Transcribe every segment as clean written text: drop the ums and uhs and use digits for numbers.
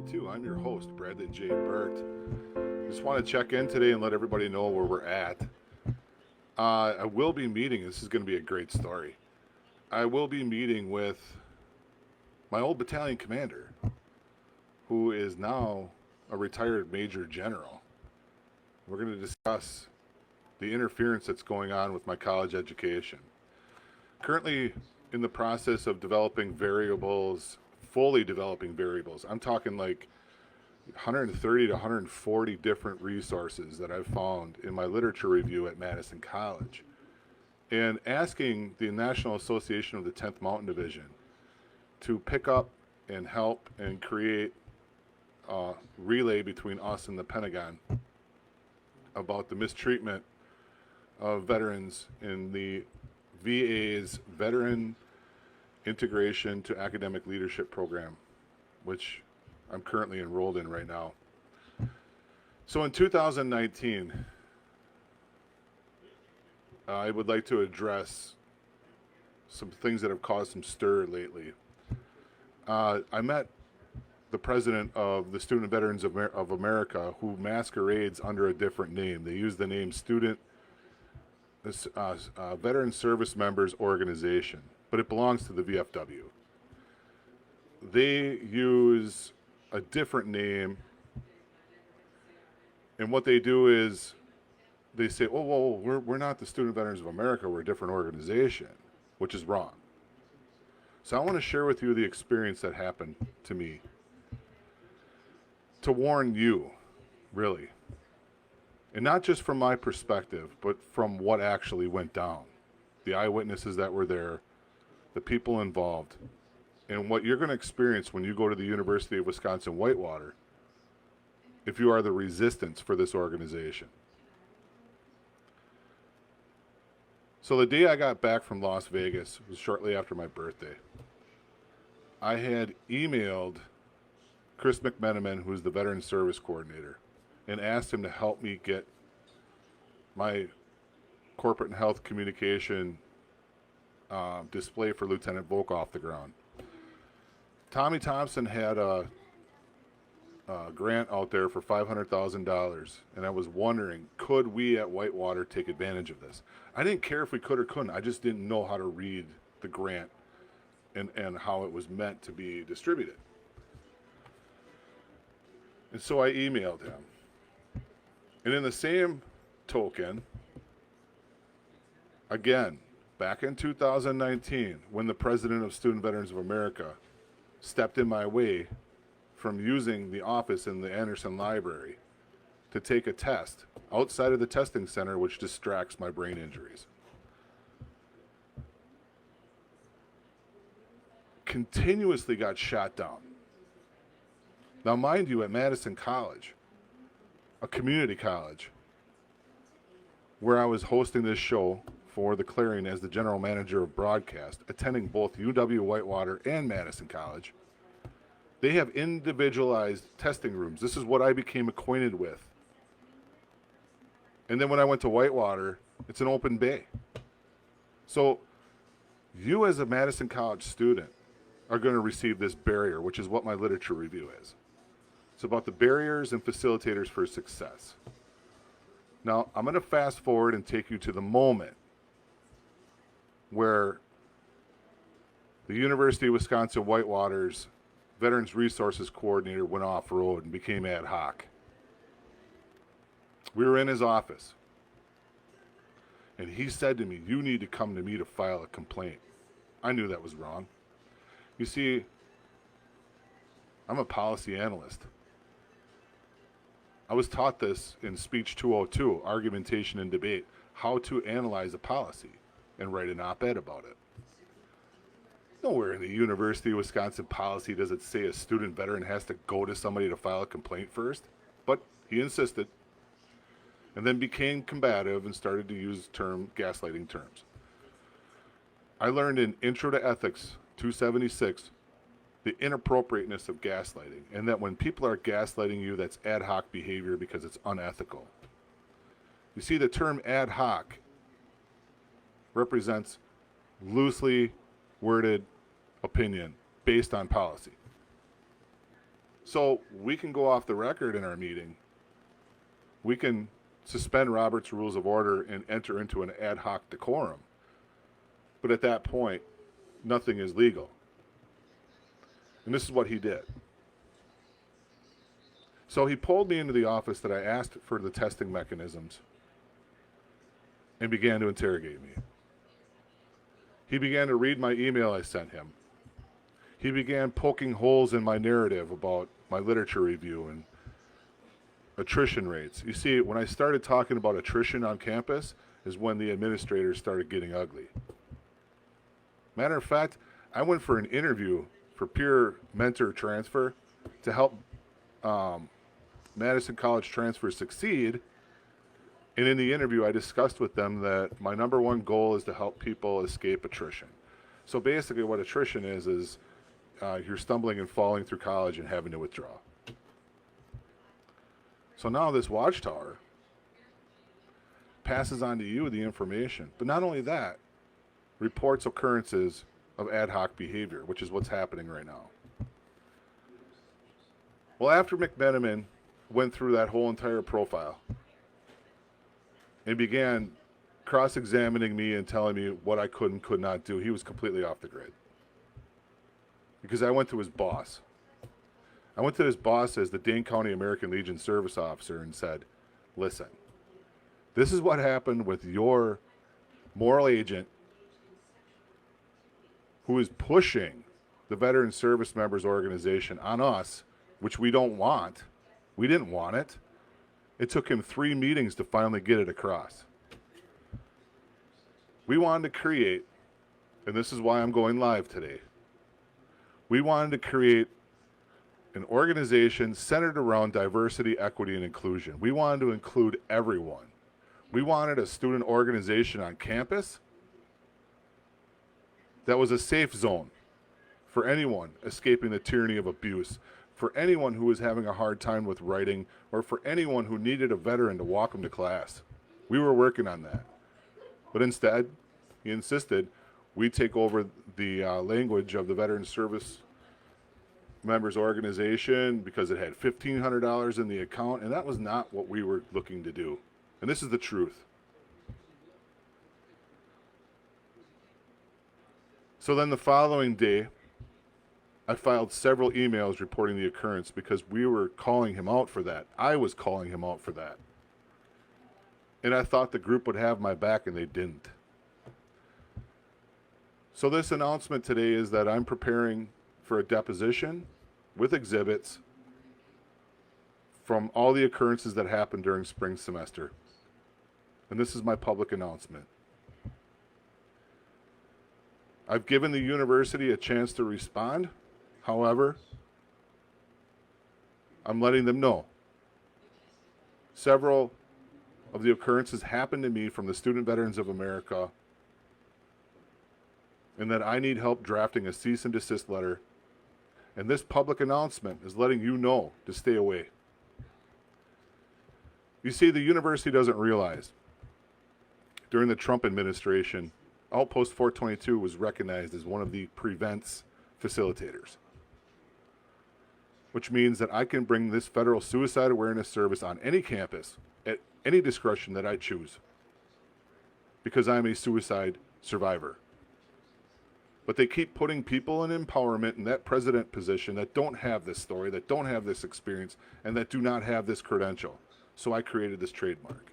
2. I'm your host, Bradley J. Burt. Just want to check in today and let everybody know where we're at. I will be meeting, this is going to be a great story. I will be meeting with my old battalion commander, who is now a retired major general. We're going to discuss the interference that's going on with my college education. Currently in the process of developing variables, fully developing variables. I'm talking like 130 to 140 different resources that I've found in my literature review at Madison College. And asking the National Association of the 10th Mountain Division to pick up and help and create a relay between us and the Pentagon about the mistreatment of veterans in the VA's Veteran Integration to Academic Leadership Program, which I'm currently enrolled in right now. So in 2019, I would like to address some things that have caused some stir lately. I met the president of the Student Veterans of America, who masquerades under a different name. They use the name Veteran Service Members Organization, but it belongs to the VFW. They use a different name, and what they do is they say, oh, well, we're not the Student Veterans of America, we're a different organization, which is wrong. So I want to share with you the experience that happened to me to warn you, really. And not just from my perspective, but from what actually went down. The eyewitnesses that were there, the people involved, and what you're going to experience when you go to the University of Wisconsin-Whitewater if you are the resistance for this organization. So the day I got back from Las Vegas was shortly after my birthday. I had emailed Chris McMenamin, who's the Veteran Service Coordinator, and asked him to help me get my corporate and health communication display for Lieutenant Volk off the ground. Tommy Thompson had a grant out there for $500,000, and I was wondering, could we at Whitewater take advantage of this? I didn't care if we could or couldn't. I just didn't know how to read the grant and how it was meant to be distributed. And so I emailed him. And in the same token, again, back in 2019, when the president of Student Veterans of America stepped in my way from using the office in the Anderson Library to take a test outside of the testing center, which distracts my brain injuries. Continuously got shot down. Now, mind you, at Madison College, a community college, where I was hosting this show for the Clarion as the general manager of broadcast, attending both UW Whitewater and Madison College, they have individualized testing rooms. This is what I became acquainted with. And then when I went to Whitewater, it's an open bay. So you as a Madison College student are going to receive this barrier, which is what my literature review is. It's about the barriers and facilitators for success. Now, I'm going to fast forward and take you to the moment where the University of Wisconsin-Whitewater's Veterans Resources Coordinator went off-road and became ad hoc. We were in his office, and he said to me, you need to come to me to file a complaint. I knew that was wrong. You see, I'm a policy analyst. I was taught this in Speech 202, Argumentation and Debate, how to analyze a policy and write an op-ed about it. Nowhere in the University of Wisconsin policy does it say a student veteran has to go to somebody to file a complaint first, but he insisted and then became combative and started to use gaslighting terms. I learned in Intro to Ethics 276 the inappropriateness of gaslighting, and that when people are gaslighting you, that's ad hoc behavior because it's unethical. You see, the term ad hoc represents loosely worded opinion based on policy. So we can go off the record in our meeting. We can suspend Robert's Rules of Order and enter into an ad hoc decorum. But at that point, nothing is legal. And this is what he did. So he pulled me into the office that I asked for the testing mechanisms and began to interrogate me. He began to read my email I sent him. He began poking holes in my narrative about my literature review and attrition rates. You see, when I started talking about attrition on campus is when the administrators started getting ugly. Matter of fact, I went for an interview for peer mentor transfer to help Madison College transfer succeed. And in the interview, I discussed with them that my number one goal is to help people escape attrition. So basically what attrition is you're stumbling and falling through college and having to withdraw. So now this watchtower passes on to you the information. But not only that, reports occurrences of ad hoc behavior, which is what's happening right now. Well, after McMenamin went through that whole entire profile and began cross-examining me and telling me what I could and could not do, he was completely off the grid. Because I went to his boss. I went to his boss as the Dane County American Legion service officer and said, listen, this is what happened with your moral agent who is pushing the Veteran Service Members Organization on us, which we don't want. We didn't want it. It took him 3 meetings to finally get it across. We wanted to create, and this is why I'm going live today, we wanted to create an organization centered around diversity, equity, and inclusion. We wanted to include everyone. We wanted a student organization on campus that was a safe zone for anyone escaping the tyranny of abuse, for anyone who was having a hard time with writing, or for anyone who needed a veteran to walk them to class. We were working on that. But instead, he insisted we take over the language of the Veteran Service Members Organization because it had $1,500 in the account, and that was not what we were looking to do. And this is the truth. So then the following day, I filed several emails reporting the occurrence because we were calling him out for that. I was calling him out for that. And I thought the group would have my back, and they didn't. So this announcement today is that I'm preparing for a deposition with exhibits from all the occurrences that happened during spring semester. And this is my public announcement. I've given the university a chance to respond. However, I'm letting them know. Several of the occurrences happened to me from the Student Veterans of America, and that I need help drafting a cease and desist letter. And this public announcement is letting you know to stay away. You see, the university doesn't realize during the Trump administration, Outpost 422 was recognized as one of the prevents facilitators, which means that I can bring this federal suicide awareness service on any campus at any discretion that I choose because I'm a suicide survivor. But they keep putting people in empowerment in that president position that don't have this story, that don't have this experience, and that do not have this credential. So I created this trademark.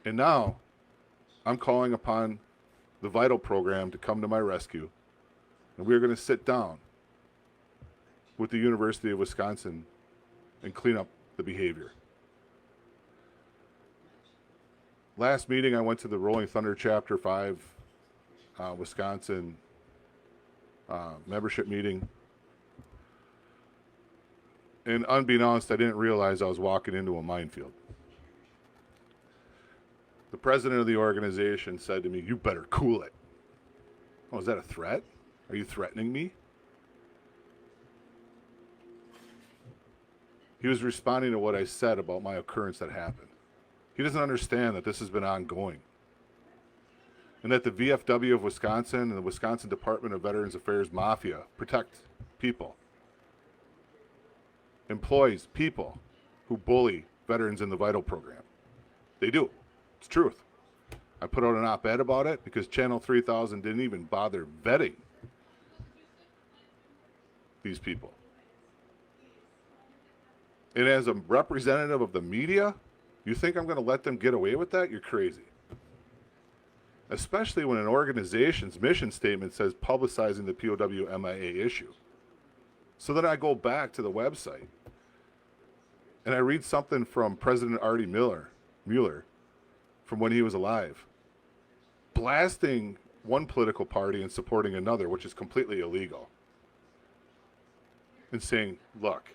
And now I'm calling upon the Vital program to come to my rescue. And we're going to sit down with the University of Wisconsin and clean up the behavior. Last meeting, I went to the Rolling Thunder Chapter 5 Wisconsin membership meeting. And unbeknownst, I didn't realize I was walking into a minefield. The president of the organization said to me, "You better cool it." Oh, is that a threat? Are you threatening me? He was responding to what I said about my occurrence that happened. He doesn't understand that this has been ongoing. And that the VFW of Wisconsin and the Wisconsin Department of Veterans Affairs Mafia protect people. employs people who bully veterans in the Vital program. They do. It's truth. I put out an op-ed about it because Channel 3000 didn't even bother vetting these people. And as a representative of the media, you think I'm going to let them get away with that? You're crazy. Especially when an organization's mission statement says publicizing the POW MIA issue. So then I go back to the website and I read something from President Artie Mueller from when he was alive, blasting one political party and supporting another, which is completely illegal, and saying, look,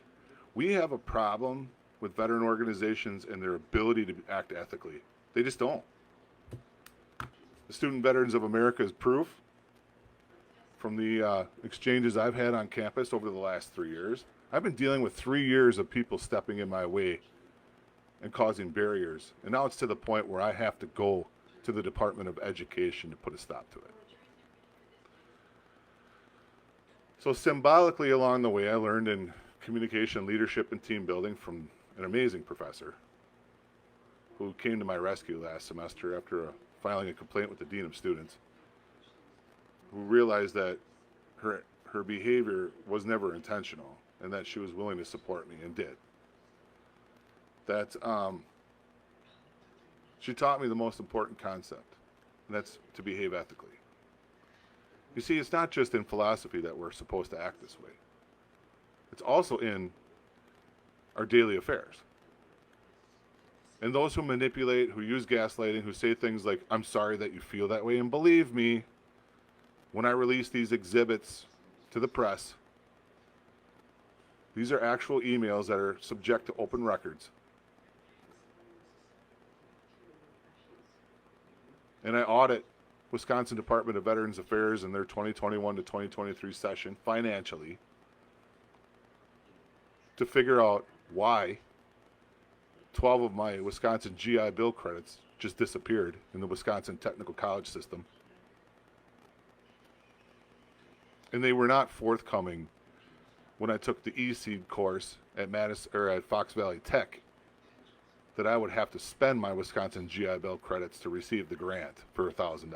we have a problem with veteran organizations and their ability to act ethically. They just don't. The Student Veterans of America is proof from the exchanges I've had on campus over the last 3 years. I've been dealing with 3 years of people stepping in my way and causing barriers. And now it's to the point where I have to go to the Department of Education to put a stop to it. So symbolically along the way, I learned in communication, leadership, and team building from an amazing professor who came to my rescue last semester after filing a complaint with the Dean of Students, who realized that her behavior was never intentional and that she was willing to support me and did. That she taught me the most important concept, and that's to behave ethically. You see, it's not just in philosophy that we're supposed to act this way. It's also in our daily affairs. And those who manipulate, who use gaslighting, who say things like, I'm sorry that you feel that way, and believe me, when I release these exhibits to the press, these are actual emails that are subject to open records. And I audit Wisconsin Department of Veterans Affairs in their 2021 to 2023 session financially to figure out why 12 of my Wisconsin GI Bill credits just disappeared in the Wisconsin Technical College system. And they were not forthcoming when I took the E-Seed course at Fox Valley Tech, that I would have to spend my Wisconsin GI Bill credits to receive the grant for $1,000.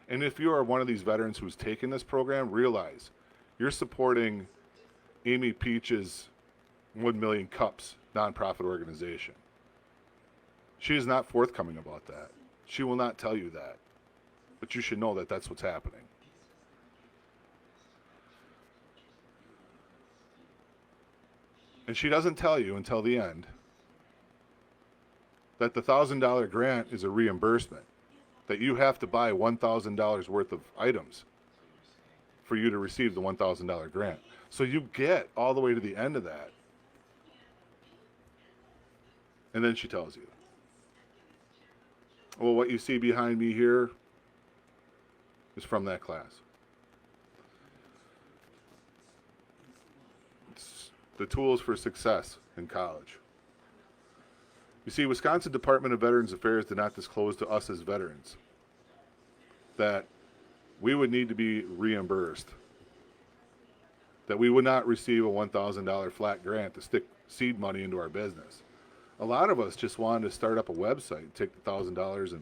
And if you are one of these veterans who's taken this program, realize you're supporting Amy Peach's 1 Million Cups nonprofit organization. She is not forthcoming about that. She will not tell you that. But you should know that that's what's happening. And she doesn't tell you until the end that the $1,000 grant is a reimbursement, that you have to buy $1,000 worth of items for you to receive the $1,000 grant. So you get all the way to the end of that. And then she tells you, well, what you see behind me here is from that class. It's the tools for success in college. You see, Wisconsin Department of Veterans Affairs did not disclose to us as veterans that we would need to be reimbursed, that we would not receive a $1,000 flat grant to stick seed money into our business. A lot of us just wanted to start up a website, take the $1,000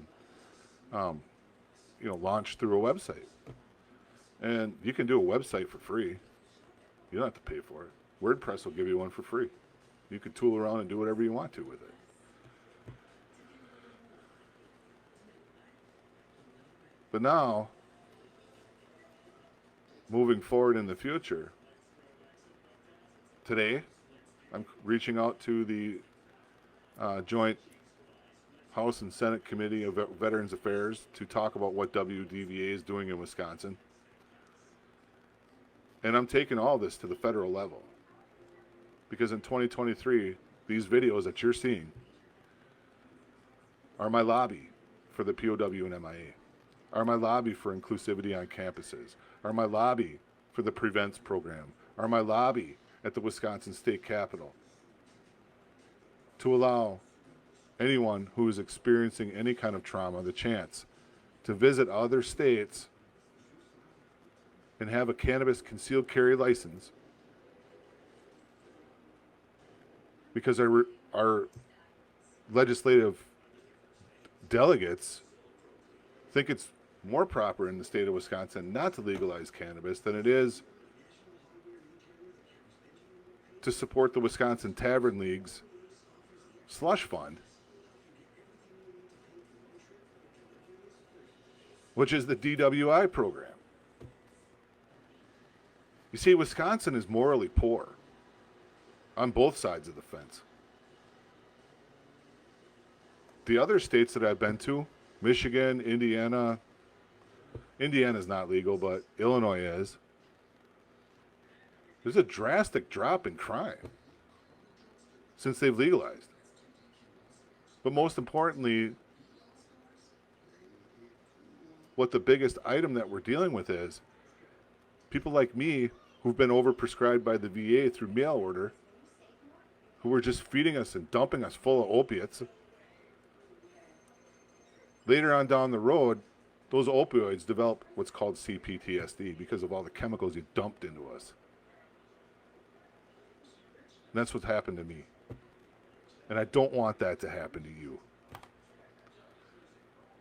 and launch through a website. And you can do a website for free. You don't have to pay for it. WordPress will give you one for free. You can tool around and do whatever you want to with it. But now, moving forward in the future, today, I'm reaching out to the joint House and Senate Committee of Veterans Affairs to talk about what WDVA is doing in Wisconsin. And I'm taking all this to the federal level. Because in 2023, these videos that you're seeing are my lobby for the POW and MIA, are my lobby for inclusivity on campuses, are my lobby for the Prevents program, are my lobby at the Wisconsin State Capitol to allow anyone who is experiencing any kind of trauma the chance to visit other states and have a cannabis concealed carry license because our legislative delegates think it's more proper in the state of Wisconsin not to legalize cannabis than it is to support the Wisconsin Tavern League's slush fund, which is the DWI program. You see, Wisconsin is morally poor on both sides of the fence. The other states that I've been to, Michigan, Indiana's not legal, but Illinois is. There's a drastic drop in crime since they've legalized. But most importantly, what the biggest item that we're dealing with is people like me who've been overprescribed by the VA through mail order, who were just feeding us and dumping us full of opiates. Later on down the road, those opioids develop what's called CPTSD because of all the chemicals you dumped into us. And that's what's happened to me. And I don't want that to happen to you.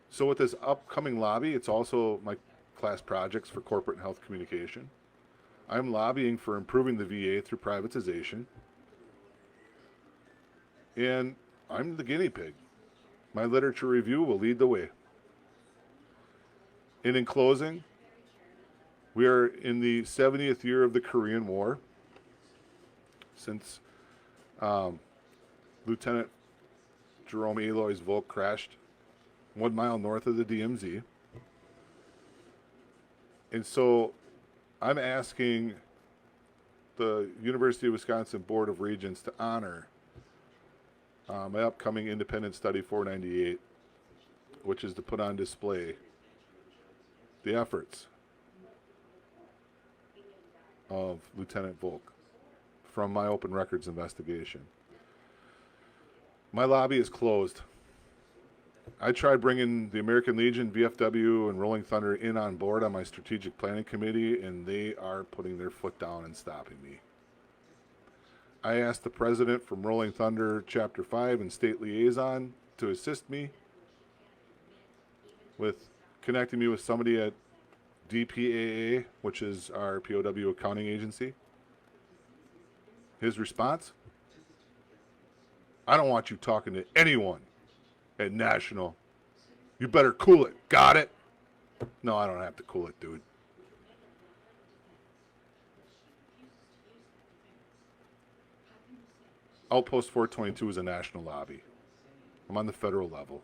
So with this upcoming lobby, it's also my class projects for corporate and health communication. I'm lobbying for improving the VA through privatization. And I'm the guinea pig. My literature review will lead the way. And in closing, we are in the 70th year of the Korean War. Since Lieutenant Jerome Aloy's Volk crashed 1 mile north of the DMZ. And so I'm asking the University of Wisconsin Board of Regents to honor my upcoming Independent Study 498, which is to put on display the efforts of Lieutenant Volk from my open records investigation. My lobby is closed. I tried bringing the American Legion, VFW, and Rolling Thunder in on board on my strategic planning committee, and they are putting their foot down and stopping me. I asked the president from Rolling Thunder Chapter 5 and State Liaison to assist me with connecting me with somebody at DPAA, which is our POW accounting agency. His response: I don't want you talking to anyone at National. You better cool it. Got it? No, I don't have to cool it, dude. Outpost 422 is a national lobby. I'm on the federal level.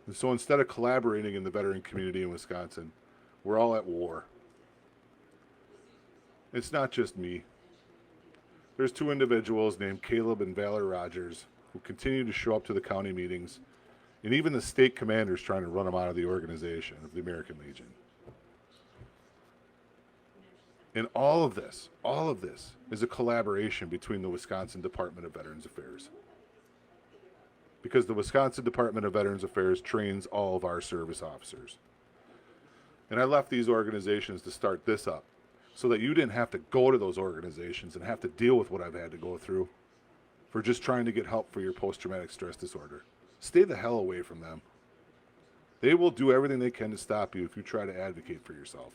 And so instead of collaborating in the veteran community in Wisconsin, we're all at war. It's not just me. There's two individuals named Caleb and Valor Rogers who continue to show up to the county meetings, and even the state commander's trying to run them out of the organization of the American Legion. And all of this is a collaboration between the Wisconsin Department of Veterans Affairs. Because the Wisconsin Department of Veterans Affairs trains all of our service officers. And I left these organizations to start this up so that you didn't have to go to those organizations and have to deal with what I've had to go through for just trying to get help for your post-traumatic stress disorder. Stay the hell away from them. They will do everything they can to stop you if you try to advocate for yourself.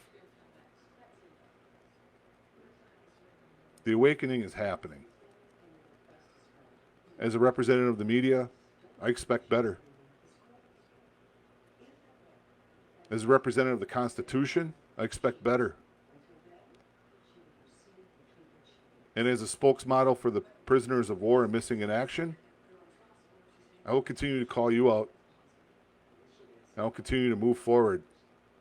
The awakening is happening. As a representative of the media, I expect better. As a representative of the Constitution, I expect better. And as a spokesmodel for the prisoners of war and missing in action, I will continue to call you out. I will continue to move forward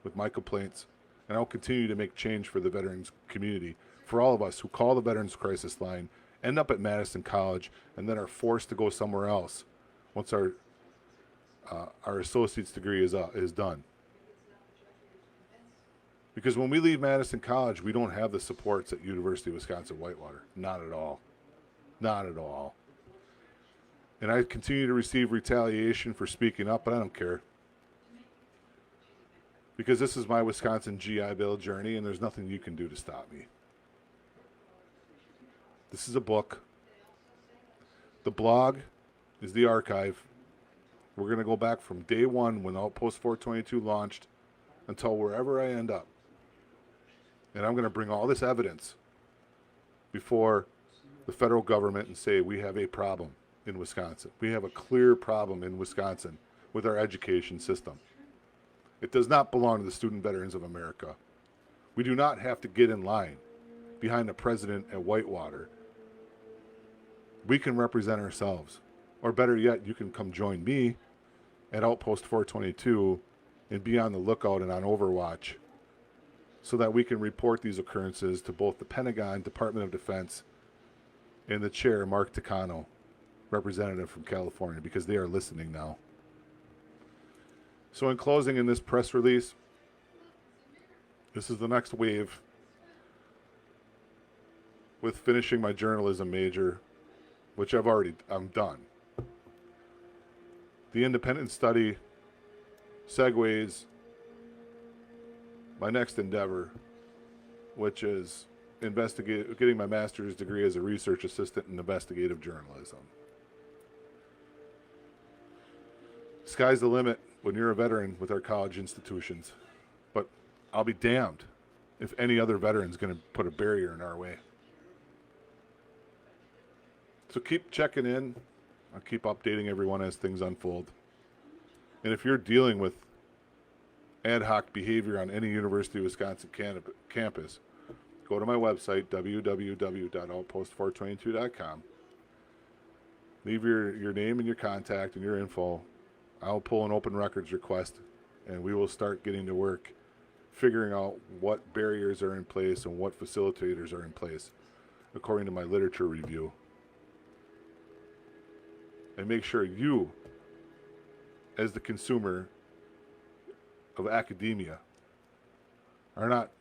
with my complaints. And I will continue to make change for the veterans community, for all of us who call the Veterans Crisis Line, end up at Madison College, and then are forced to go somewhere else once our associate's degree is done. Because when we leave Madison College, we don't have the supports at University of Wisconsin-Whitewater. Not at all. Not at all. And I continue to receive retaliation for speaking up, but I don't care. Because this is my Wisconsin GI Bill journey, and there's nothing you can do to stop me. This is a book. The blog is the archive. We're going to go back from day one when Outpost 422 launched until wherever I end up. And I'm going to bring all this evidence before the federal government and say we have a problem in Wisconsin. We have a clear problem in Wisconsin with our education system. It does not belong to the student veterans of America. We do not have to get in line behind the president at Whitewater. We can represent ourselves. Or better yet, you can come join me at Outpost 422 and be on the lookout and on Overwatch so that we can report these occurrences to both the Pentagon, Department of Defense, and the chair, Mark Takano, representative from California, because they are listening now. So in closing, in this press release, this is the next wave with finishing my journalism major, which I'm done. The independent study segues my next endeavor, which is getting my master's degree as a research assistant in investigative journalism. Sky's the limit when you're a veteran with our college institutions, but I'll be damned if any other veteran's going to put a barrier in our way. So keep checking in. I'll keep updating everyone as things unfold. And if you're dealing with ad hoc behavior on any University of Wisconsin campus, go to my website, www.outpost422.com. Leave your name and your contact and your info. I'll pull an open records request, and we will start getting to work figuring out what barriers are in place and what facilitators are in place according to my literature review. And make sure you, as the consumer of academia, are not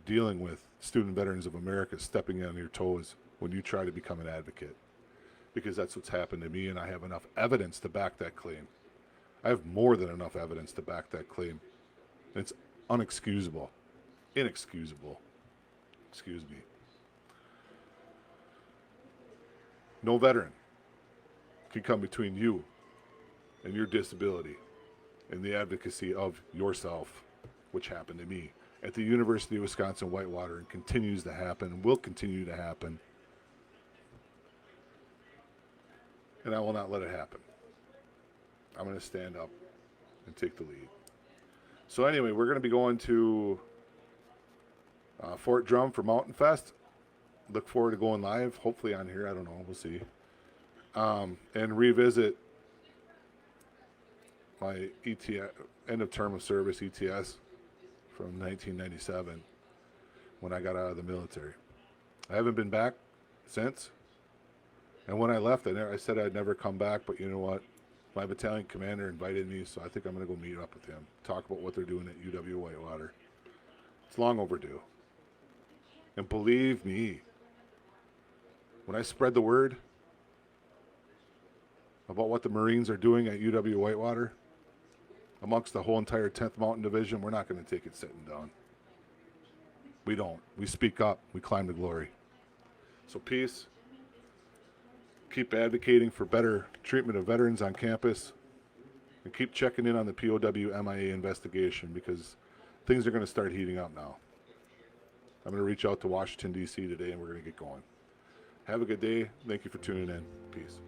dealing with student veterans of America stepping on your toes when you try to become an advocate. Because that's what's happened to me, and I have enough evidence to back that claim. I have more than enough evidence to back that claim. And it's inexcusable. Excuse me. No veteran can come between you and your disability and the advocacy of yourself, which happened to me at the University of Wisconsin-Whitewater and continues to happen and will continue to happen. And I will not let it happen. I'm going to stand up and take the lead. So anyway, we're going to be going to Fort Drum for Mountain Fest. Look forward to going live, hopefully on here. I don't know. We'll see. And revisit my end of term of service ETS from 1997 when I got out of the military. I haven't been back since. And when I left, I said I'd never come back, but you know what? My battalion commander invited me, so I think I'm going to go meet up with him, talk about what they're doing at UW Whitewater. It's long overdue. And believe me, when I spread the word about what the Marines are doing at UW Whitewater, amongst the whole entire 10th Mountain Division, we're not going to take it sitting down. We don't. We speak up. We climb to glory. So peace. Keep advocating for better treatment of veterans on campus, and keep checking in on the POW MIA investigation, because things are going to start heating up now. I'm going to reach out to Washington, D.C. today, and we're going to get going. Have a good day. Thank you for tuning in. Peace.